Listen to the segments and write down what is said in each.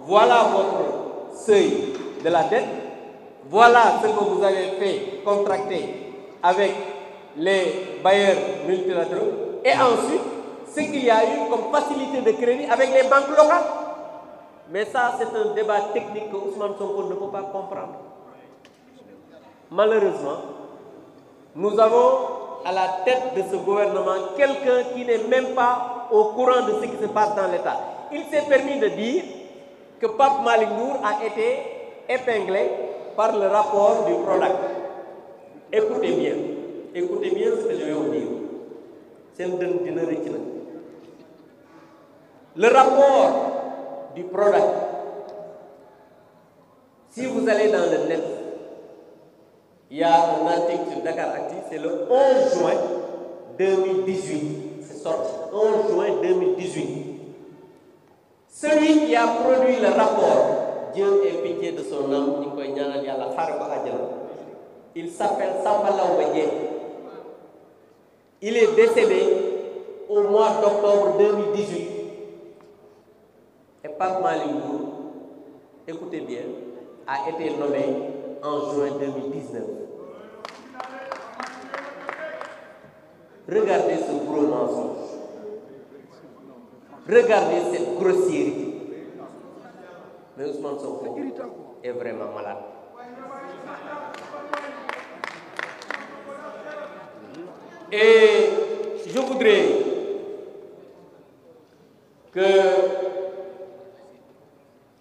voilà votre seuil de la dette, voilà ce que vous avez fait contracter avec les bailleurs multilatéraux, et ensuite, ce qu'il y a eu comme facilité de crédit avec les banques locales. Mais ça, c'est un débat technique que Ousmane Sonko ne peut pas comprendre. Malheureusement, nous avons à la tête de ce gouvernement quelqu'un qui n'est même pas au courant de ce qui se passe dans l'État. Il s'est permis de dire que Pape Malick Ndour a été épinglé par le rapport du PRODAC. Écoutez bien ce que je vais vous dire. Le rapport du PRODAC, si vous allez dans le net, il y a un article sur Dakar Actu, c'est le 11 juin 2018. C'est sorti 11 juin 2018. Celui qui a produit le rapport, Dieu ait pitié de son âme, il s'appelle Samba Laoué. Il est décédé au mois d'octobre 2018. Et Pape Malick Ndour, écoutez bien, a été nommé en juin 2019. Regardez ce gros mensonge. Regardez cette grossièreté. Mais Ousmane Sonko est vraiment malade. Et je voudrais que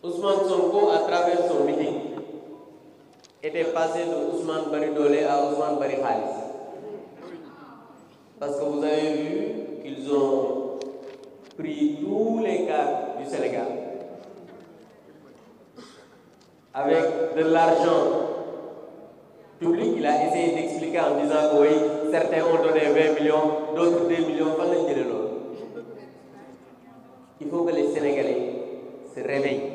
Ousmane Sonko, à travers son meeting, était passé de Ousmane Bari Dolé à Ousmane Bari Khalis. Parce que vous avez vu qu'ils ont pris tous les cas du Sénégal avec de l'argent public. Il a essayé d'expliquer en disant que oui, certains ont donné 20 millions, d'autres 2 millions. Il faut que les Sénégalais se réveillent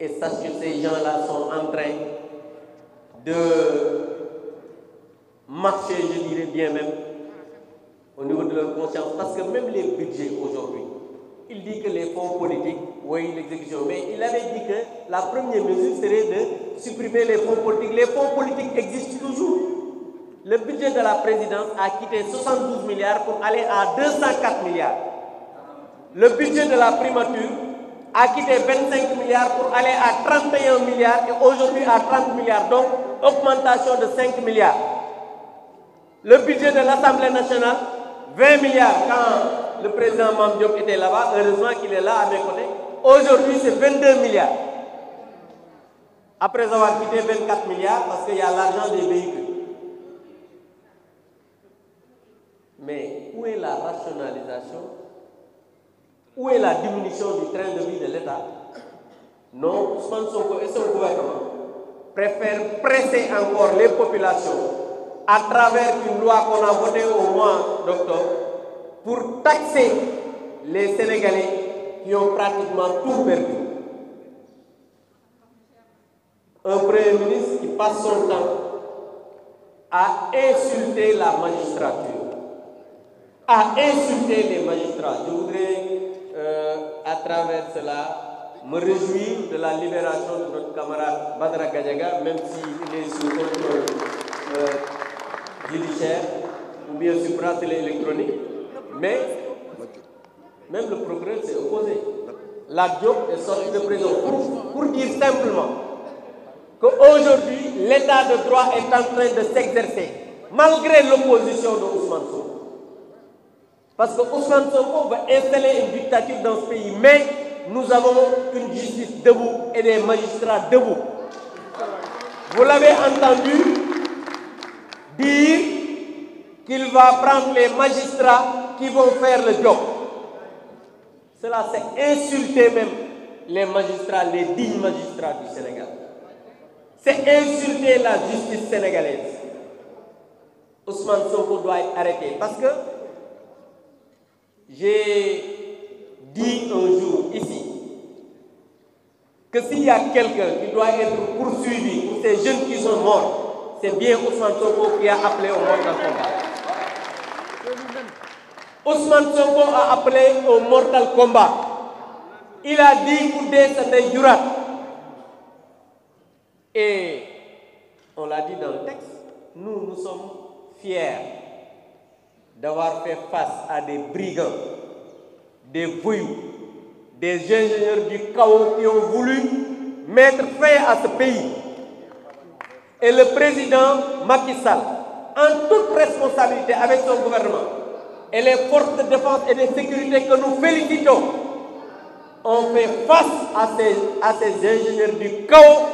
et sachent que ces gens-là sont en train de marcher, je dirais bien même, au niveau de leur conscience. Parce que même les budgets aujourd'hui, il dit que les fonds politiques, oui, l'exécution, mais il avait dit que la première mesure serait de supprimer les fonds politiques. Les fonds politiques existent toujours. Le budget de la présidence a quitté 72 milliards pour aller à 204 milliards. Le budget de la primature a quitté 25 milliards pour aller à 31 milliards et aujourd'hui à 30 milliards. Donc, augmentation de 5 milliards. Le budget de l'Assemblée nationale, 20 milliards quand le président Mame Diop était là-bas. Heureusement qu'il est là à mes côtés. Aujourd'hui, c'est 22 milliards. Après avoir quitté 24 milliards parce qu'il y a l'argent des véhicules. Mais où est la rationalisation? Où est la diminution du train de vie de l'État? Non, Ousmane Sonko et son gouvernement préfèrent presser encore les populations à travers une loi qu'on a votée au mois d'octobre pour taxer les Sénégalais qui ont pratiquement tout perdu. Un Premier ministre qui passe son temps à insulter la magistrature, à insulter les magistrats. Je voudrais, à travers cela, me réjouir de la libération de notre camarade Badara Gadiaga, même s'il est sous contrôle judiciaire ou bien sous bracelet électronique. Mais même le procureur s'est opposé. La Diop est sorti de prison pour dire simplement qu'aujourd'hui, l'état de droit est en train de s'exercer, malgré l'opposition de Ousmane Sonko. Parce que Ousmane Sonko va installer une dictature dans ce pays, mais nous avons une justice debout et des magistrats debout. Vous l'avez entendu dire qu'il va prendre les magistrats qui vont faire le job. Cela, c'est insulter même les magistrats, les dignes magistrats du Sénégal. C'est insulter la justice sénégalaise. Ousmane Sonko doit être arrêté parce que j'ai dit un jour ici que s'il y a quelqu'un qui doit être poursuivi pour ces jeunes qui sont morts, c'est bien Ousmane Sonko qui a appelé au mortal combat. Ousmane Sonko a appelé au mortal combat. Il a dit pour des années jurat. Et on l'a dit dans le texte, nous sommes fiers d'avoir fait face à des brigands, des voyous, des ingénieurs du chaos qui ont voulu mettre fin à ce pays. Et le président Macky Sall, en toute responsabilité avec son gouvernement, et les forces de défense et de sécurité que nous félicitons, ont fait face à ces ingénieurs du chaos.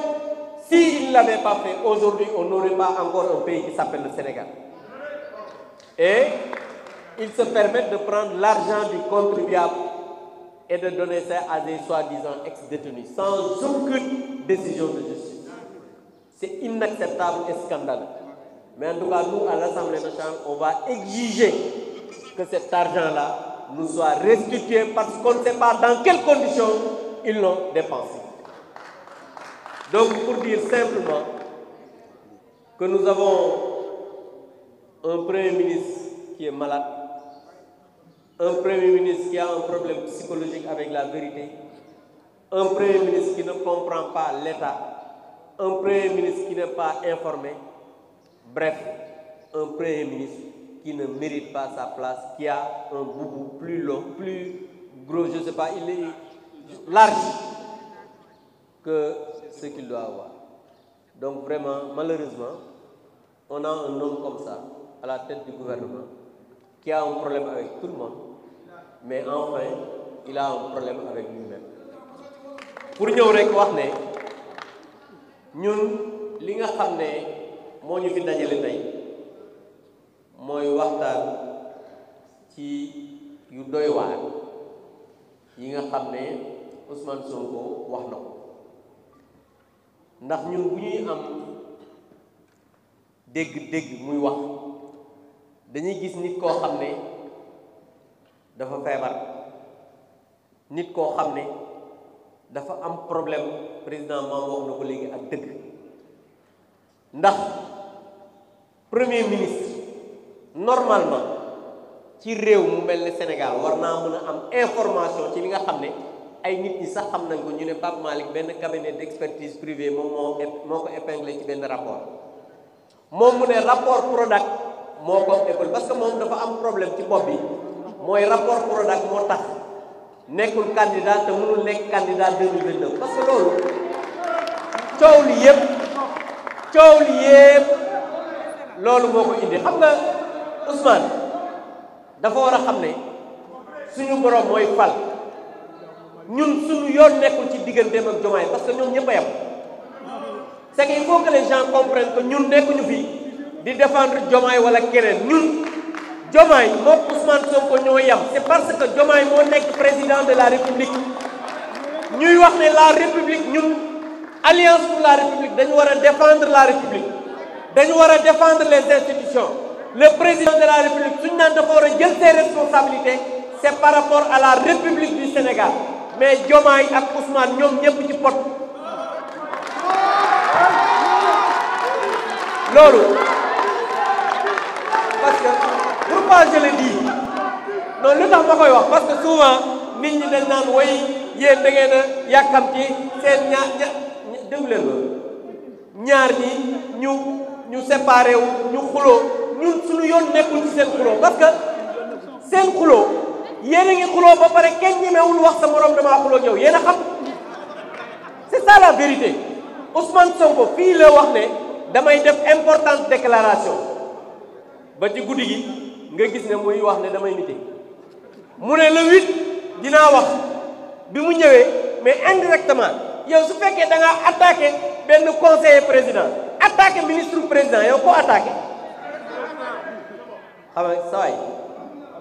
S'ils ne l'avaient pas fait, aujourd'hui, on n'aurait pas encore un pays qui s'appelle le Sénégal. Et ils se permettent de prendre l'argent du contribuable et de donner ça à des soi-disant ex-détenus, sans aucune décision de justice. C'est inacceptable et scandaleux. Mais en tout cas, nous, à l'Assemblée nationale, on va exiger que cet argent-là nous soit restitué parce qu'on ne sait pas dans quelles conditions ils l'ont dépensé. Donc, pour dire simplement que nous avons un Premier ministre qui est malade, un Premier ministre qui a un problème psychologique avec la vérité, un Premier ministre qui ne comprend pas l'État, un Premier ministre qui n'est pas informé, bref, un Premier ministre qui ne mérite pas sa place, qui a un boubou plus long, plus gros, je ne sais pas, il est large que ce qu'il doit avoir. Donc vraiment, malheureusement, on a un homme comme ça, à la tête du gouvernement, qui a un problème avec tout le monde, mais enfin, il a un problème avec lui-même. Pour ñëw rek wax ne ñun li nga xam ne moo ñu fi dajale tey mooy waxtaan ci yu doy waar yi nga xam ne Ousmane Sonko wax na ko ndax ñun bu ñuy am dégg-dégg muy wax dañuy gis nit koo xam ne dafa feebar nit koo xam ne dafa am problème président Maam wax na ko léegi ak dëgg ndax premier ministre normalement ci réew mu mel ne Sénégal war naa mën a am information ci li nga xam ne ay nit ñi sax xam nañ ko ñu ne Pape Malick benn cabinet d'expertise privé moom moo ko épinglé ci benn rapport moom mu ne rapport Prodac moo ko épaulé parce que moom dafa am problème ci bopp bi mooy rapport Prodac moo tax nekkul candidat te mënul nekk candidat 2029 parce que loolu coow li yëpp loolu moo ko indi xam nga Ousmane dafa war a xam ne suñu borom mooy fal ñun suñu yoon nekkul ci digganteem ak Diomaye parce que ñoom ñëpp a yem c'est qu'il faut que les gens comprennent que ñun nekkuñu fi di défendre Diomaye wala keneen ñun Diomaye moom Ousmane Sonko ñoo yem c'est parce que Diomaye moo nekk président de la République ñuy wax ne la République ñun Alliance pour la République dañu war a défendre la République dañu war a défendre les institutions le président de la République suñu naan dafa war a jël ses responsabilités c'est par rapport à la République du Sénégal mais Diomaye ak Ousmane ñoom ñëpp ci pot loolu parce que pourquoi je le dis non lu tax ma koy wax parce que souvent nit ñi dañ naan way yéen da ngeen a yàkkam ci seen déglu leen ma ñaar ñi ñu séparé wu ñu xuloo ñun suñu yoon nekkul ci seen xuloo parce que seen xuloo yéen a ngi xuloo ba pare kenn ñemewul wax sa morom damaa xuloo yow yéen a xam c'est ça la vérité Ousmane Sonko fii la wax ne damay def importante déclaration ba ci guddi gi nga gis ne muy wax ne damay nite mu ne le 8 dinaa wax bi mu ñëwee mais indirectement yow su fekkee da ngaa attaqué benn conseiller président attaqué ministre président yow ko attaqué xam nga saa yi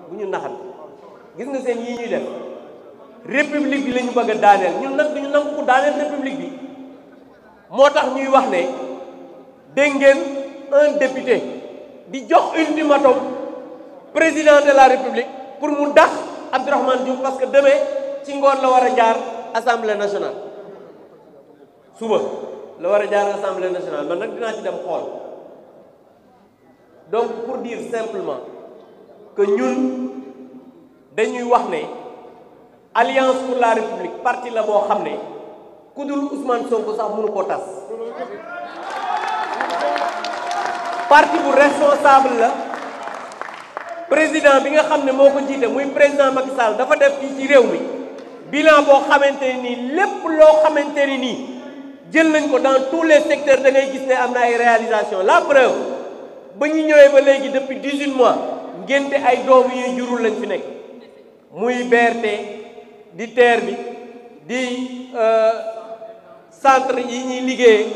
bu ñu naxal gis nga seen yii ñuy def république bi la ñu bëgg a daaneel ñun nag duñu nangu ko daaneel république bi moo tax ñuy wax ne dégg ngeen un député di jox ultimatum président de la république pour mu dax Abdourahmane Diouf parce que demain ci ngoon la war a jaar assemblée nationale suba la war a jaar assemblée nationale man nag dinaa ci dem xool donc pour dire simplement que ñun dañuy wax ne Alliance pour la République parti la boo xam ne ku dul Ousmane Sonko sax mënu ko tas parti bu responsable la président bi nga xam ne moo ko jiite muy président Macky Sall dafa def fii ci réew mi bilan boo xamante ne nii lépp loo xamante ni nii jël nañ ko dans tous les secteurs da ngay gis ne am na ay réalisation la preuve ba ñu ñëwee ba léegi depuis 18 mois ngénte ay doom yi jurul lañ fi nekk muy BRT di TER bi di centre yi ñuy liggéeyee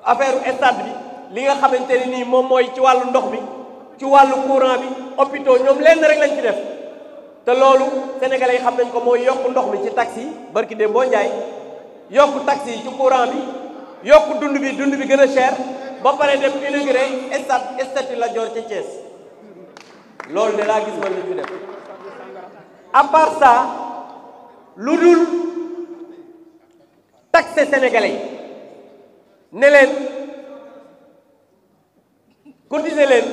affaire stade bi li nga xamante ne nii moom mooy ci wàllu ndox bi ci wàllu courant bi hôpitaux ñoom lenn rek lañ ci def te loolu sénégalais yi xam nañ ko mooy yokk ndox mi ci taxi yi barki dem boo njaay yokk taxi yi ci courant bi yokk dund bi gën a cher ba pare dem inauguré stade Lat Dior ca Thiès loolu de laa gis man lañ fi def à part ça lu dul taxé sénégalais yi ne leen cotiser leen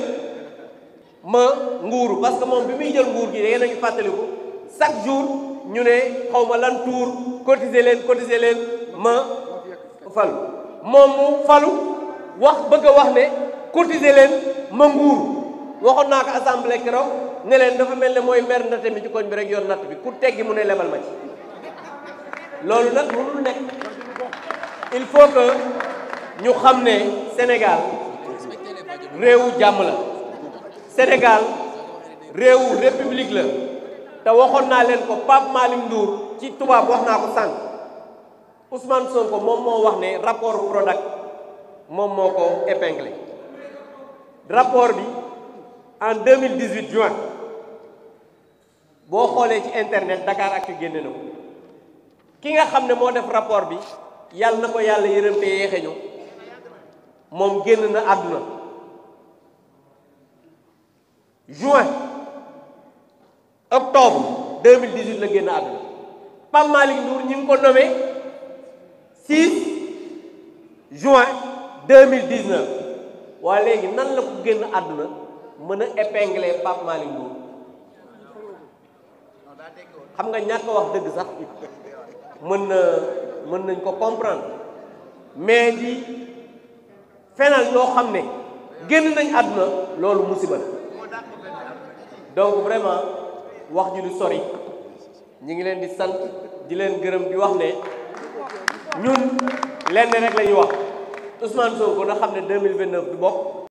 ma nguuru parce que moom bi muy jël nguur gi da ngeen a ngi fàttaliku chaque jour ñu ne xaw ma lan tour cotiser leen ma falu moom mu falu wax bëgg a wax ne cotiser leen ma nguuru waxoon naa ko assemblée keroog ne leen dafa mel ne mooy mer ndate mi ci koñ bi rek yor natt bi ku teggi mu ne lebal ma ci loolu nag mënul nekk il faut que ñu xam ne Sénégal réewu jàmm la Sénégal réewu république la te waxoon naa leen ko Pape Malick Ndour ci tubaab wax naa ko sànq Ousmane Sonko moom moo wax ne rapport Prodac moom moo ko épinglé rapport bi en 2018 juin boo xoolee ci internet Dakaractu génne na ko ki nga xam ne moo def rapport bi yàlla na ko yàlla yërëm te yeexe ñu moom génn na àdduna juin octobre 2018 la génn àdduna Pape Malick Ndour ñi ngi ko nommé 6 juin 2019 waa léegi nan la ko génn àdduna mën a épingler Pape Malick Ndour xam nga ñàkk wax dëgg sax mën nañ ko comprendre mais di fenal ñoo xam ne génn nañ àdduna loolu musiba la donc vraiment wax ji du sori ñi ngi leen di sant di leen gërëm di wax ne ñun lenn rek la ñuy wax Ousmane Sonko na xam ne 2029 du bokk